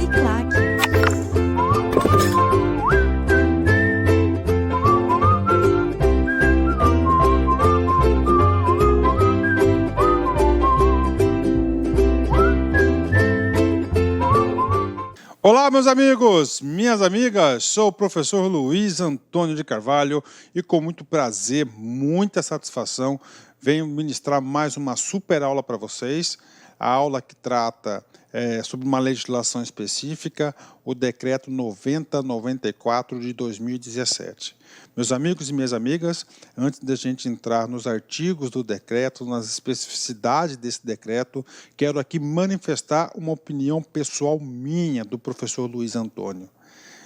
Uniclac. Olá, meus amigos, minhas amigas, sou o professor Luiz Antônio de Carvalho e com muito prazer, muita satisfação, venho ministrar mais uma super aula para vocês, a aula que trata sobre uma legislação específica, o Decreto 9094 de 2017. Meus amigos e minhas amigas, antes da gente entrar nos artigos do decreto, nas especificidades desse decreto, quero aqui manifestar uma opinião pessoal minha, do professor Luiz Antônio.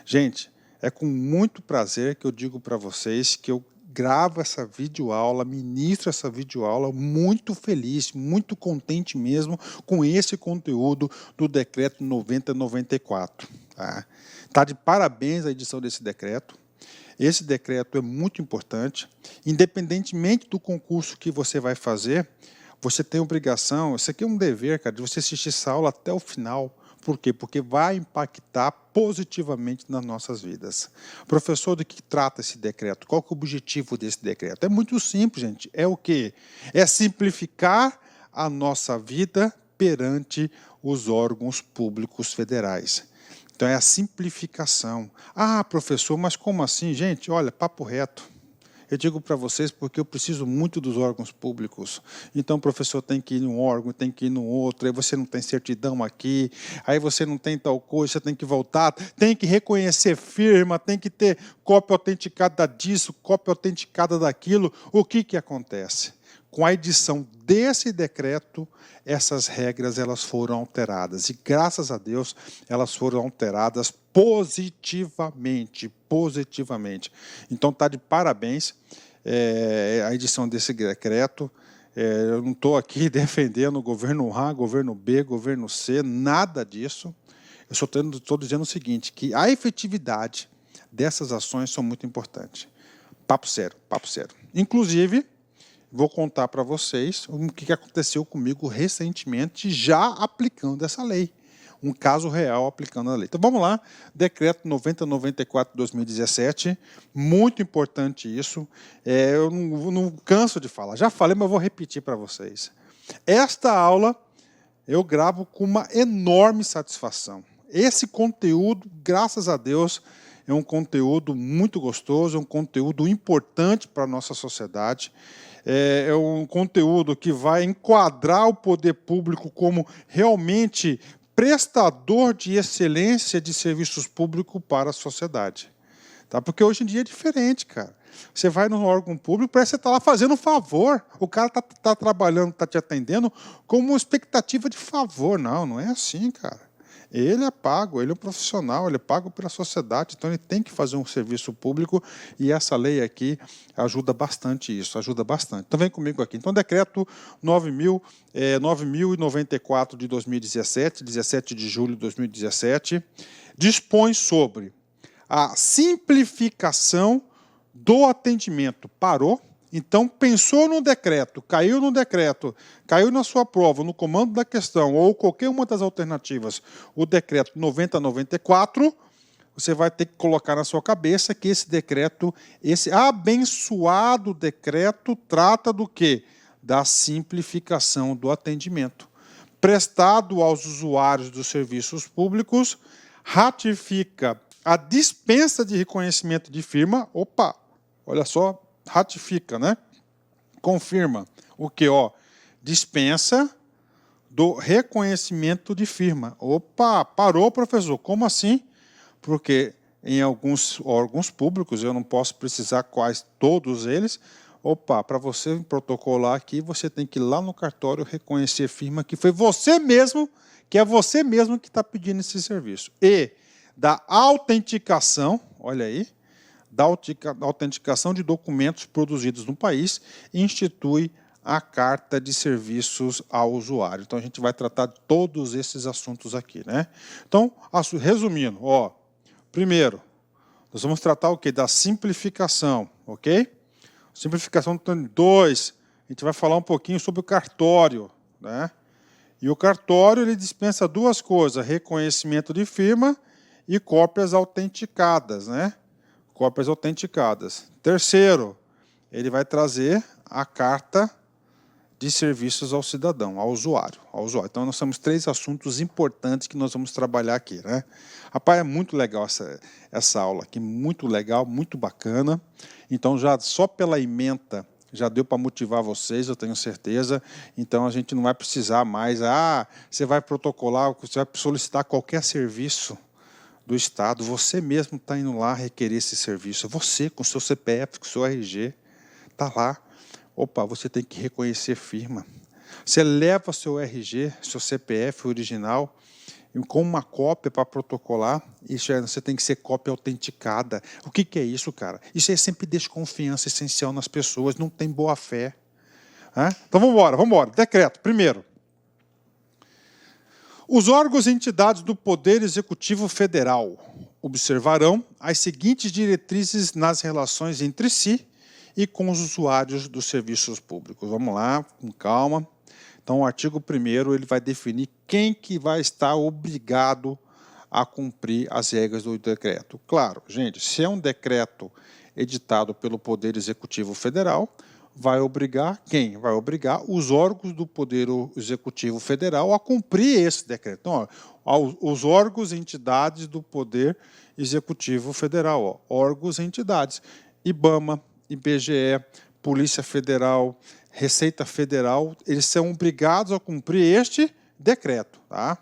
Gente, é com muito prazer que eu digo para vocês que eu gravo essa videoaula, ministro essa videoaula muito feliz, muito contente mesmo com esse conteúdo do Decreto 9094. Tá de parabéns a edição desse decreto. Esse decreto é muito importante. Independentemente do concurso que você vai fazer, você tem obrigação, isso aqui é um dever, cara, de você assistir essa aula até o final. Por quê? Porque vai impactar positivamente nas nossas vidas. Professor, do que trata esse decreto? Qual que é o objetivo desse decreto? É muito simples, gente. É o quê? É simplificar a nossa vida perante os órgãos públicos federais. Então, é a simplificação. Ah, professor, mas como assim? Gente, olha, papo reto. Eu digo para vocês porque eu preciso muito dos órgãos públicos. Então, o professor tem que ir num órgão, tem que ir no outro, aí você não tem certidão aqui, aí você não tem tal coisa, você tem que voltar, tem que reconhecer firma, tem que ter cópia autenticada disso, cópia autenticada daquilo. O que acontece? Com a edição desse decreto, essas regras elas foram alteradas. E, graças a Deus, elas foram alteradas positivamente. Então, está de parabéns a edição desse decreto. Eu não estou aqui defendendo o governo A, governo B, governo C, nada disso. Eu só estou dizendo o seguinte, que a efetividade dessas ações são muito importantes. Papo sério, papo sério. Inclusive, vou contar para vocês o que aconteceu comigo recentemente, já aplicando essa lei. Um caso real aplicando a lei. Então, vamos lá. Decreto 9094 de 2017. Muito importante isso. Eu não canso de falar. Já falei, mas vou repetir para vocês. Esta aula eu gravo com uma enorme satisfação. Esse conteúdo, graças a Deus, é um conteúdo muito gostoso, é um conteúdo importante para a nossa sociedade. É um conteúdo que vai enquadrar o poder público como realmente prestador de excelência de serviços públicos para a sociedade. Tá? Porque hoje em dia é diferente, cara. Você vai no órgão público, parece que você está lá fazendo um favor. O cara está trabalhando, está te atendendo como uma expectativa de favor. Não, não é assim, cara. Ele é pago, ele é um profissional, ele é pago pela sociedade, então ele tem que fazer um serviço público e essa lei aqui ajuda bastante isso, ajuda bastante. Então vem comigo aqui. Então, decreto 9094 de 2017, 17 de julho de 2017, dispõe sobre a simplificação do atendimento. Parou? Então, pensou no decreto, caiu na sua prova, no comando da questão, ou qualquer uma das alternativas, o decreto 9094, você vai ter que colocar na sua cabeça que esse decreto, esse abençoado decreto, trata do quê? Da simplificação do atendimento. Prestado aos usuários dos serviços públicos, ratifica a dispensa de reconhecimento de firma, olha só, ratifica, né? Confirma o que? Dispensa do reconhecimento de firma. Parou, professor. Como assim? Porque em alguns órgãos públicos, eu não posso precisar quais todos eles, para você protocolar aqui, você tem que ir lá no cartório reconhecer firma que foi você mesmo, que é você mesmo que está pedindo esse serviço. E da autenticação, olha aí, da autenticação de documentos produzidos no país e institui a carta de serviços ao usuário. Então, a gente vai tratar de todos esses assuntos aqui, né? Então, resumindo, primeiro, nós vamos tratar o quê? Da simplificação, ok? Simplificação do 2, a gente vai falar um pouquinho sobre o cartório, né? E o cartório ele dispensa duas coisas, reconhecimento de firma e cópias autenticadas, né? Cópias autenticadas. Terceiro, ele vai trazer a carta de serviços ao cidadão, ao usuário, ao usuário. Então, nós temos 3 assuntos importantes que nós vamos trabalhar aqui, né? Rapaz, é muito legal essa aula aqui, muito legal, muito bacana. Então, já só pela ementa, já deu para motivar vocês, eu tenho certeza. Então, a gente não vai precisar mais, você vai protocolar, você vai solicitar qualquer serviço do Estado, você mesmo está indo lá requerer esse serviço, você, com seu CPF, com seu RG, está lá. Opa, você tem que reconhecer firma. Você leva seu RG, seu CPF original, com uma cópia para protocolar, e você tem que ser cópia autenticada. O que é isso, cara? Isso aí sempre deixa confiança essencial nas pessoas, não tem boa fé. Então vamos embora. Decreto, primeiro. Os órgãos e entidades do Poder Executivo Federal observarão as seguintes diretrizes nas relações entre si e com os usuários dos serviços públicos. Vamos lá, com calma. Então, o artigo 1º ele vai definir quem que vai estar obrigado a cumprir as regras do decreto. Claro, gente, se é um decreto editado pelo Poder Executivo Federal, vai obrigar quem? Vai obrigar os órgãos do Poder Executivo Federal a cumprir esse decreto. Então, os órgãos e entidades do Poder Executivo Federal, órgãos e entidades, IBAMA, IBGE, Polícia Federal, Receita Federal, eles são obrigados a cumprir este decreto. Tá?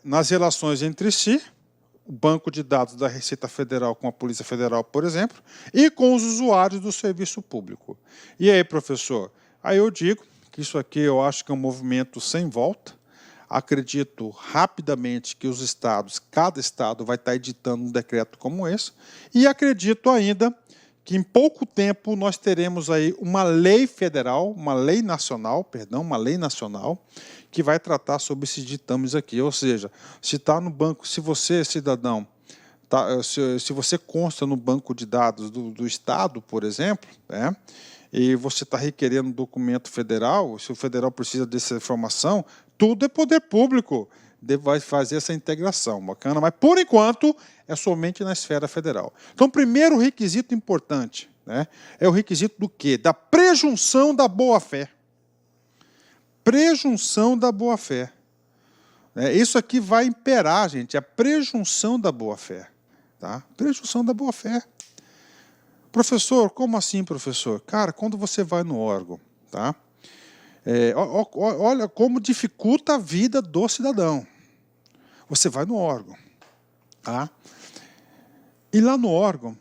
Nas relações entre si, o banco de dados da Receita Federal com a Polícia Federal, por exemplo, e com os usuários do serviço público. E aí, professor? Aí eu digo que isso aqui eu acho que é um movimento sem volta. Acredito rapidamente que os estados, cada estado vai estar editando um decreto como esse, e acredito ainda que em pouco tempo nós teremos aí uma lei federal, uma lei nacional, que vai tratar sobre esses ditames aqui. Ou seja, se está no banco, se você, cidadão, se você consta no banco de dados do Estado, por exemplo, e você está requerendo um documento federal, se o federal precisa dessa informação, tudo é poder público. Vai fazer essa integração, bacana, mas por enquanto é somente na esfera federal. Então, primeiro requisito importante, é o requisito do quê? Da presunção da boa-fé. Presunção da boa-fé. Isso aqui vai imperar, gente, a presunção da boa-fé. Tá? Presunção da boa-fé. Professor, como assim, professor? Cara, quando você vai no órgão, tá? Olha como dificulta a vida do cidadão. Você vai no órgão, tá? E lá no órgão,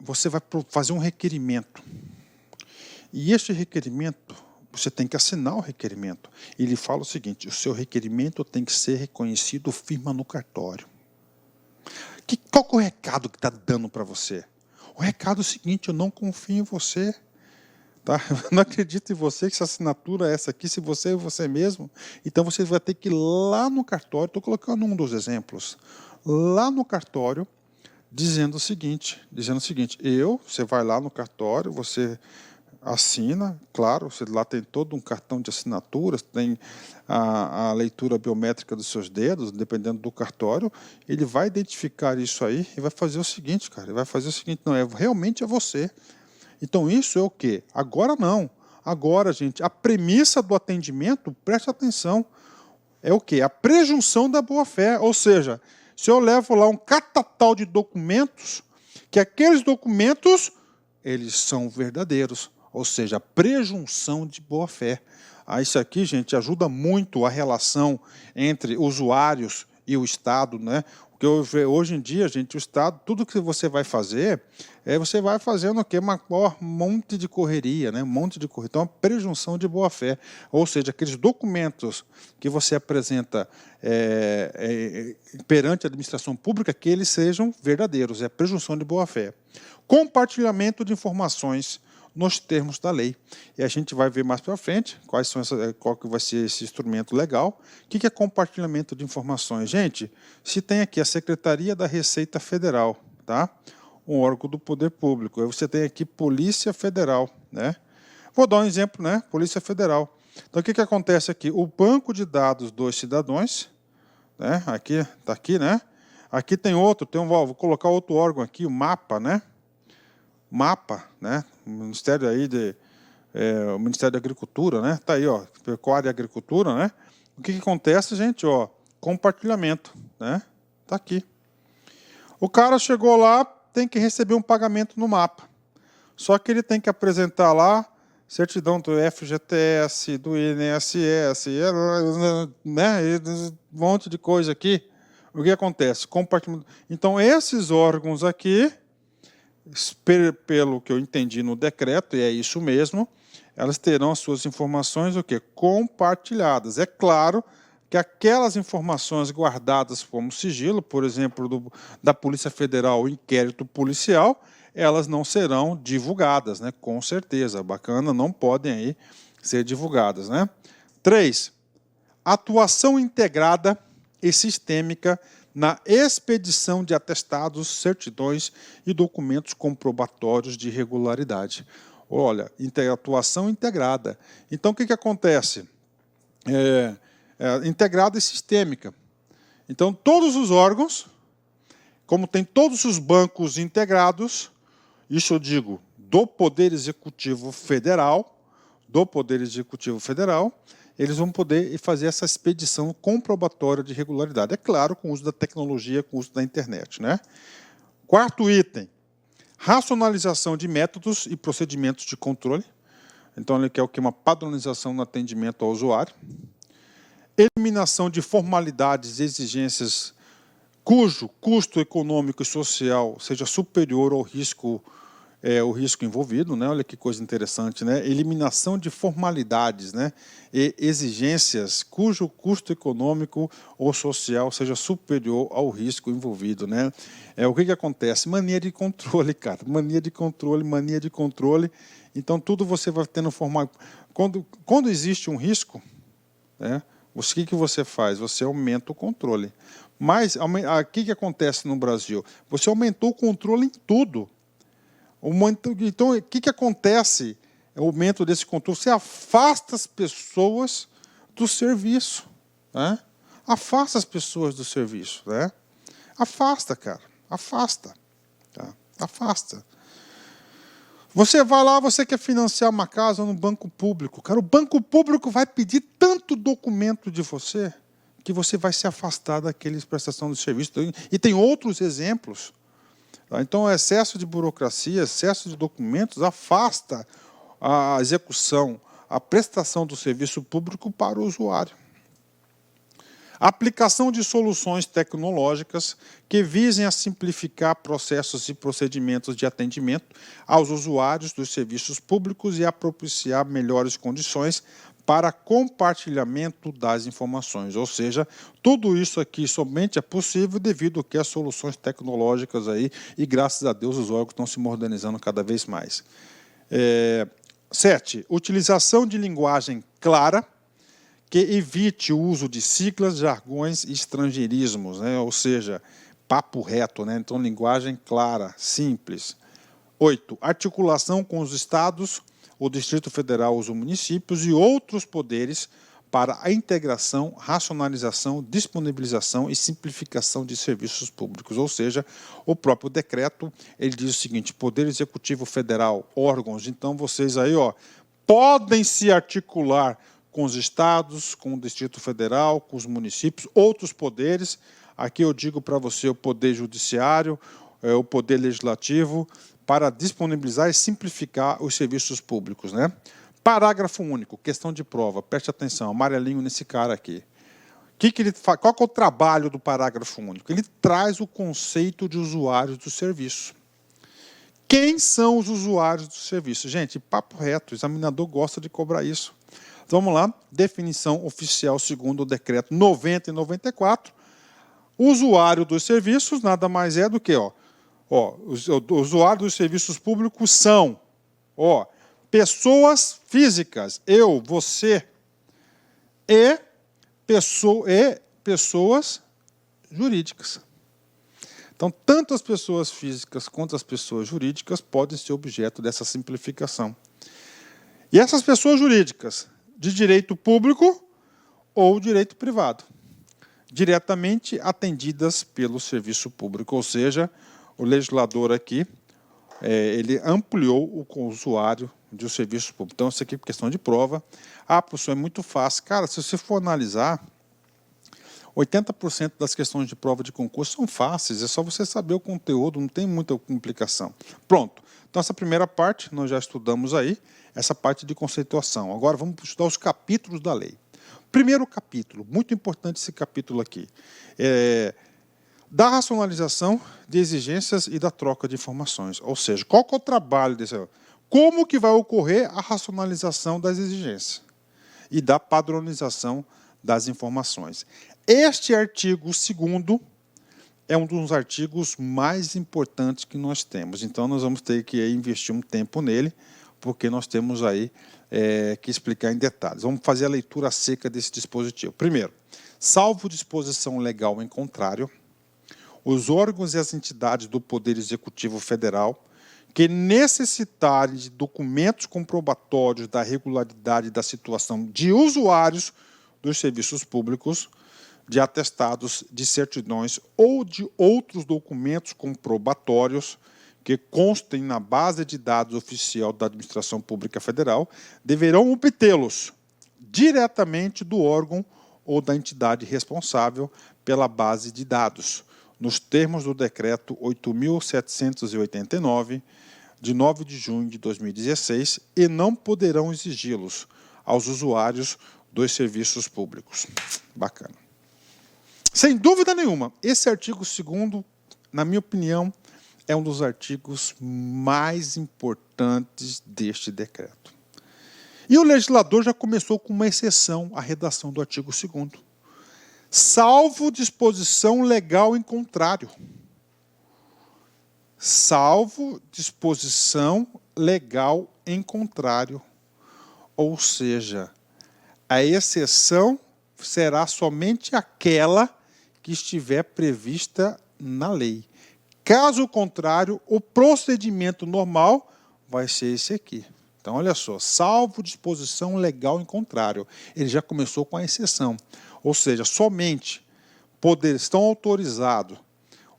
você vai fazer um requerimento. E este requerimento, você tem que assinar o requerimento. Ele fala o seguinte, o seu requerimento tem que ser reconhecido firma no cartório. Qual que é o recado que está dando para você? O recado é o seguinte, eu não confio em você. Tá? Eu não acredito em você, que essa assinatura é essa aqui, se você é você mesmo. Então, você vai ter que ir lá no cartório, estou colocando um dos exemplos, lá no cartório, dizendo o seguinte, você vai lá no cartório, você assina, claro, você lá tem todo um cartão de assinaturas, tem a leitura biométrica dos seus dedos, dependendo do cartório, ele vai identificar isso aí e vai fazer o seguinte, cara, não, realmente é você. Então, isso é o quê? Agora não. Agora, gente, a premissa do atendimento, preste atenção, é o quê? A presunção da boa-fé. Ou seja, se eu levo lá um catatal de documentos, que aqueles documentos, eles são verdadeiros. Ou seja, a presunção de boa-fé. Isso aqui, gente, ajuda muito a relação entre usuários e o Estado, Porque hoje em dia, gente, o Estado, tudo que você vai fazer, você vai fazendo o quê? Um monte de correria, Um monte de correria. Então, a presunção de boa-fé. Ou seja, aqueles documentos que você apresenta perante a administração pública, que eles sejam verdadeiros. É a presunção de boa-fé. Compartilhamento de informações nos termos da lei. E a gente vai ver mais para frente qual que vai ser esse instrumento legal. O que é compartilhamento de informações? Gente, se tem aqui a Secretaria da Receita Federal, tá? Um órgão do poder público. Aí você tem aqui Polícia Federal, Vou dar um exemplo, Polícia Federal. Então, o que acontece aqui? O banco de dados dos cidadãos, né? Aqui, está aqui, né? Aqui tem outro, vou colocar outro órgão aqui, o MAPA, né? MAPA, né? O Ministério o Ministério da Agricultura, né? Está aí, ó, Pecuária e Agricultura, né? O que acontece, gente? Ó, compartilhamento, né? Está aqui. O cara chegou lá, tem que receber um pagamento no MAPA. Só que ele tem que apresentar lá certidão do FGTS, do INSS, né? Um monte de coisa aqui. O que acontece? Compartilhamento. Então, esses órgãos aqui, pelo que eu entendi no decreto, e é isso mesmo, elas terão as suas informações o quê? Compartilhadas. É claro que aquelas informações guardadas como sigilo, por exemplo, da Polícia Federal, o inquérito policial, elas não serão divulgadas, né? Com certeza. Bacana, não podem aí ser divulgadas, né? 3. Atuação integrada e sistêmica na expedição de atestados, certidões e documentos comprobatórios de regularidade. Olha, atuação integrada. Então, o que acontece? Integrada e sistêmica. Então, todos os órgãos, como tem todos os bancos integrados, isso eu digo do Poder Executivo Federal, eles vão poder fazer essa expedição comprobatória de regularidade. É claro, com o uso da tecnologia, com o uso da internet, né? 4º item, racionalização de métodos e procedimentos de controle. Então, ele quer o que? Uma padronização no atendimento ao usuário. Eliminação de formalidades e exigências cujo custo econômico e social seja superior ao risco envolvido, né? Olha que coisa interessante, né? Eliminação de formalidades, né? E exigências cujo custo econômico ou social seja superior ao risco envolvido, né? O que acontece? Mania de controle, cara. Mania de controle. Então, tudo você vai tendo formal. Quando existe um risco, né? O que você faz? Você aumenta o controle. Mas, o que acontece no Brasil? Você aumentou o controle em tudo. Então, o que acontece? O aumento desse controle, você afasta as pessoas do serviço. Né? Afasta as pessoas do serviço. Né? Afasta, cara. Afasta. Tá? Afasta. Você vai lá, você quer financiar uma casa no banco público. Cara, o banco público vai pedir tanto documento de você que você vai se afastar daqueles prestação de serviço. E tem outros exemplos. Então, o excesso de burocracia, excesso de documentos afasta a execução, a prestação do serviço público para o usuário. Aplicação de soluções tecnológicas que visem a simplificar processos e procedimentos de atendimento aos usuários dos serviços públicos e a propiciar melhores condições para compartilhamento das informações. Ou seja, tudo isso aqui somente é possível devido ao que as soluções tecnológicas aí, e graças a Deus os órgãos estão se modernizando cada vez mais. 7. Utilização de linguagem clara que evite o uso de siglas, jargões e estrangeirismos, né? Ou seja, papo reto, né? Então, linguagem clara, simples. 8. Articulação com os estados, o Distrito Federal, os municípios e outros poderes para a integração, racionalização, disponibilização e simplificação de serviços públicos. Ou seja, o próprio decreto, ele diz o seguinte: Poder Executivo Federal, órgãos, então vocês aí, ó, podem se articular com os estados, com o Distrito Federal, com os municípios, outros poderes. Aqui eu digo para você o Poder Judiciário, o Poder Legislativo, para disponibilizar e simplificar os serviços públicos, né? Parágrafo único, questão de prova, preste atenção, amarelinho nesse cara aqui. Qual que é o trabalho do parágrafo único? Ele traz o conceito de usuários do serviço. Quem são os usuários do serviço? Gente, papo reto, o examinador gosta de cobrar isso. Vamos lá, definição oficial segundo o decreto 90 e 94. O usuário dos serviços nada mais é do que, os usuários dos serviços públicos são, pessoas físicas, eu, você, e pessoas jurídicas. Então, tanto as pessoas físicas quanto as pessoas jurídicas podem ser objeto dessa simplificação. E essas pessoas jurídicas, de direito público ou direito privado, diretamente atendidas pelo serviço público. Ou seja, o legislador aqui, ele ampliou o usuário de serviço público. Então, isso aqui é questão de prova. Ah, professor, é muito fácil. Cara, se você for analisar, 80% das questões de prova de concurso são fáceis, é só você saber o conteúdo, não tem muita complicação. Pronto. Então, essa primeira parte, nós já estudamos aí, essa parte de conceituação. Agora, vamos estudar os capítulos da lei. Primeiro capítulo, muito importante esse capítulo aqui, da racionalização de exigências e da troca de informações. Ou seja, qual que é o trabalho desse? Como que vai ocorrer a racionalização das exigências e da padronização das informações. Este artigo 2º é um dos artigos mais importantes que nós temos. Então, nós vamos ter que investir um tempo nele, porque nós temos aí que explicar em detalhes. Vamos fazer a leitura seca desse dispositivo. Primeiro, salvo disposição legal em contrário, os órgãos e as entidades do Poder Executivo Federal que necessitarem de documentos comprobatórios da regularidade da situação de usuários dos serviços públicos, de atestados, de certidões ou de outros documentos comprobatórios que constem na base de dados oficial da Administração Pública Federal, deverão obtê-los diretamente do órgão ou da entidade responsável pela base de dados, nos termos do Decreto 8.789, de 9 de junho de 2016, e não poderão exigi-los aos usuários dos serviços públicos. Bacana. Sem dúvida nenhuma, esse artigo 2º, na minha opinião, é um dos artigos mais importantes deste decreto. E o legislador já começou com uma exceção à redação do artigo 2º. Salvo disposição legal em contrário. Salvo disposição legal em contrário. Ou seja, a exceção será somente aquela que estiver prevista na lei. Caso contrário, o procedimento normal vai ser esse aqui. Então, olha só, salvo disposição legal em contrário. Ele já começou com a exceção. Ou seja, somente estão autorizados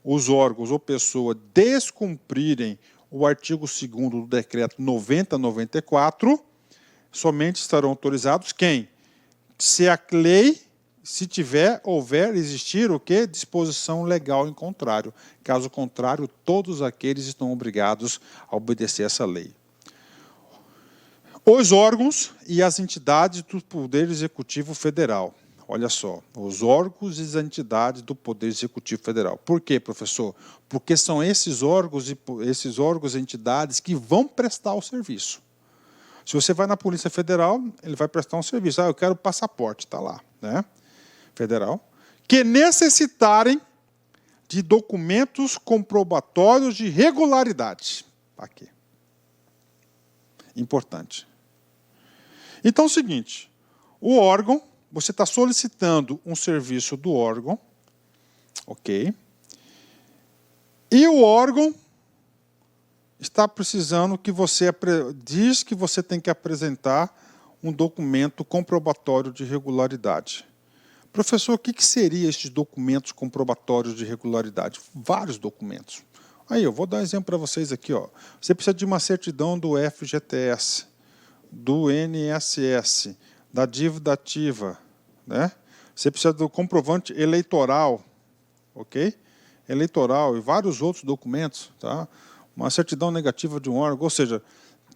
os órgãos ou pessoas descumprirem o artigo 2º do Decreto 90/94, somente estarão autorizados quem? Se a lei, se houver existir o quê? Disposição legal em contrário. Caso contrário, todos aqueles estão obrigados a obedecer essa lei. Os órgãos e as entidades do Poder Executivo Federal. Olha só, os órgãos e as entidades do Poder Executivo Federal. Por quê, professor? Porque são esses órgãos e entidades que vão prestar o serviço. Se você vai na Polícia Federal, ele vai prestar um serviço. Ah, eu quero passaporte, está lá, né? Federal. Que necessitarem de documentos comprobatórios de regularidade. Aqui. Importante. Então é o seguinte, o órgão, você está solicitando um serviço do órgão, ok? E o órgão está precisando que você diz que você tem que apresentar um documento comprobatório de regularidade. Professor, o que seriam esses documentos comprobatórios de regularidade? Vários documentos. Aí, eu vou dar um exemplo para vocês aqui. Ó. Você precisa de uma certidão do FGTS, do INSS, da dívida ativa, né? Você precisa do comprovante eleitoral, ok? Eleitoral e vários outros documentos, tá? Uma certidão negativa de um órgão, ou seja,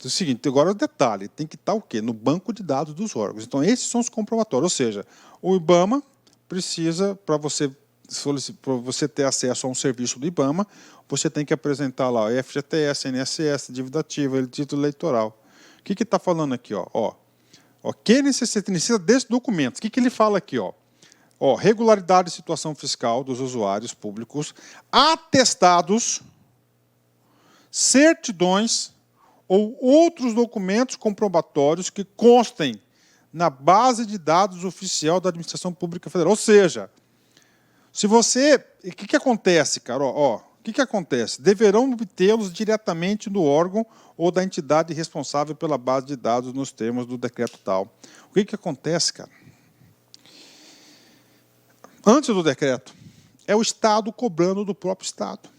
é o seguinte, agora o detalhe, tem que estar o quê? No banco de dados dos órgãos. Então, esses são os comprobatórios, ou seja, o IBAMA precisa, para você ter acesso a um serviço do IBAMA, você tem que apresentar lá o FGTS, INSS, dívida ativa, título eleitoral. O que está falando aqui? Que necessita desses documentos? O que ele fala aqui? Regularidade de situação fiscal dos usuários públicos, atestados, certidões ou outros documentos comprobatórios que constem na base de dados oficial da Administração Pública Federal. Ou seja, se você... O que acontece, cara? o que acontece? Deverão obtê-los diretamente do órgão ou da entidade responsável pela base de dados nos termos do decreto tal. O que acontece, cara? Antes do decreto, é o Estado cobrando do próprio Estado.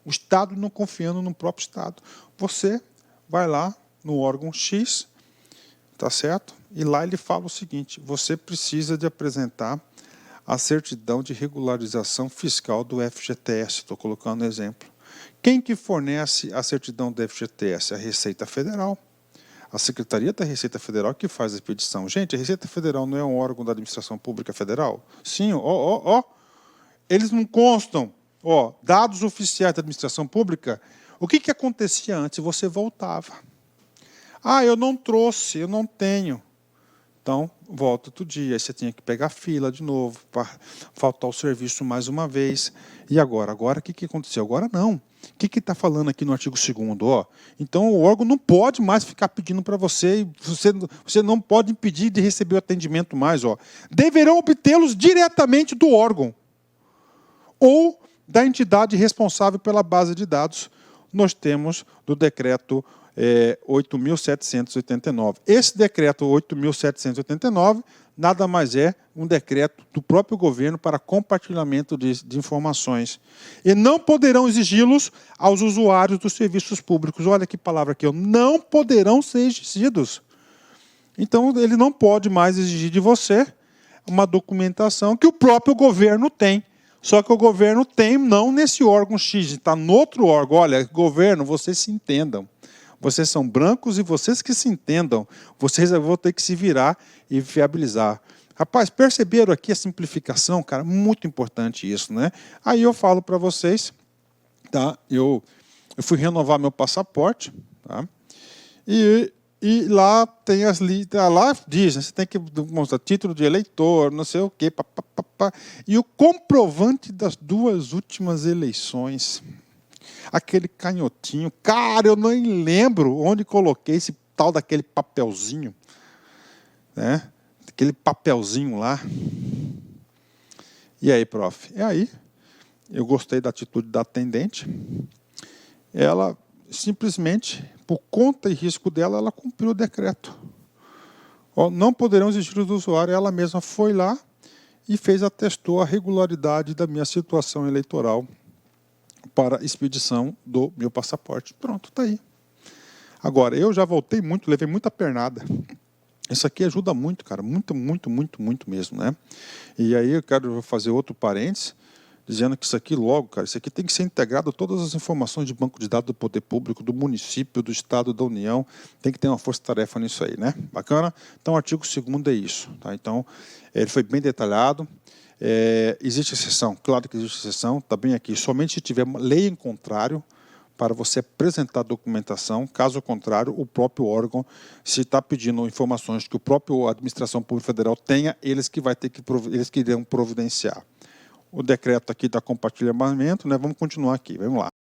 O Estado não confiando no próprio Estado. Você vai lá no órgão X, tá certo? E lá ele fala o seguinte: você precisa de apresentar a certidão de regularização fiscal do FGTS. Estou colocando um exemplo. Quem que fornece a certidão do FGTS? A Receita Federal. A Secretaria da Receita Federal que faz a expedição. Gente, a Receita Federal não é um órgão da Administração Pública Federal? Sim, eles não constam. Dados oficiais da Administração Pública. O que acontecia antes? Você voltava. Eu não trouxe, eu não tenho. Então, volta outro dia. Aí você tinha que pegar fila de novo, para faltar o serviço mais uma vez. E agora? Agora, o que aconteceu? Agora não. O que está falando aqui no artigo 2º? Então, o órgão não pode mais ficar pedindo para você, e você não pode impedir de receber o atendimento mais. Deverão obtê-los diretamente do órgão ou da entidade responsável pela base de dados. Nós temos do decreto 8.789. Esse decreto 8.789 nada mais é um decreto do próprio governo para compartilhamento de informações. E não poderão exigi-los aos usuários dos serviços públicos. Olha que palavra aqui, não poderão ser exigidos. Então, ele não pode mais exigir de você uma documentação que o próprio governo tem. Só que o governo tem, não nesse órgão X, está no outro órgão. Olha, governo, vocês se entendam. Vocês são brancos e vocês que se entendam. Vocês vão ter que se virar e viabilizar. Rapaz, perceberam aqui a simplificação? Cara, muito importante isso, né? Aí eu falo para vocês, tá? Eu fui renovar meu passaporte, tá? E lá tem as listas, lá diz, você tem que mostrar título de eleitor, não sei o quê, e o comprovante das 2 últimas eleições. Aquele canhotinho. Cara, eu nem lembro onde coloquei esse tal daquele papelzinho. Né? Aquele papelzinho lá. E aí, prof? E aí, eu gostei da atitude da atendente. Ela, simplesmente, por conta e risco dela, ela cumpriu o decreto. Não poderão exigir do usuário. Ela mesma foi lá e atestou a regularidade da minha situação eleitoral para expedição do meu passaporte. Pronto, está aí. Agora, eu já voltei muito, levei muita pernada. Isso aqui ajuda muito, cara, muito mesmo, né? E aí eu quero fazer outro parênteses, dizendo que isso aqui logo, cara, isso aqui tem que ser integrado a todas as informações de banco de dados do poder público, do município, do estado, da União, tem que ter uma força-tarefa nisso aí, né? Bacana? Então, o artigo 2º é isso, tá? Então, ele foi bem detalhado. Existe exceção, claro que existe exceção, está bem aqui, somente se tiver lei em contrário para você apresentar a documentação, caso contrário, o próprio órgão, se está pedindo informações que o próprio Administração Pública Federal tenha, eles que irão providenciar. O decreto aqui da compartilhamento, né? Vamos continuar aqui, vamos lá.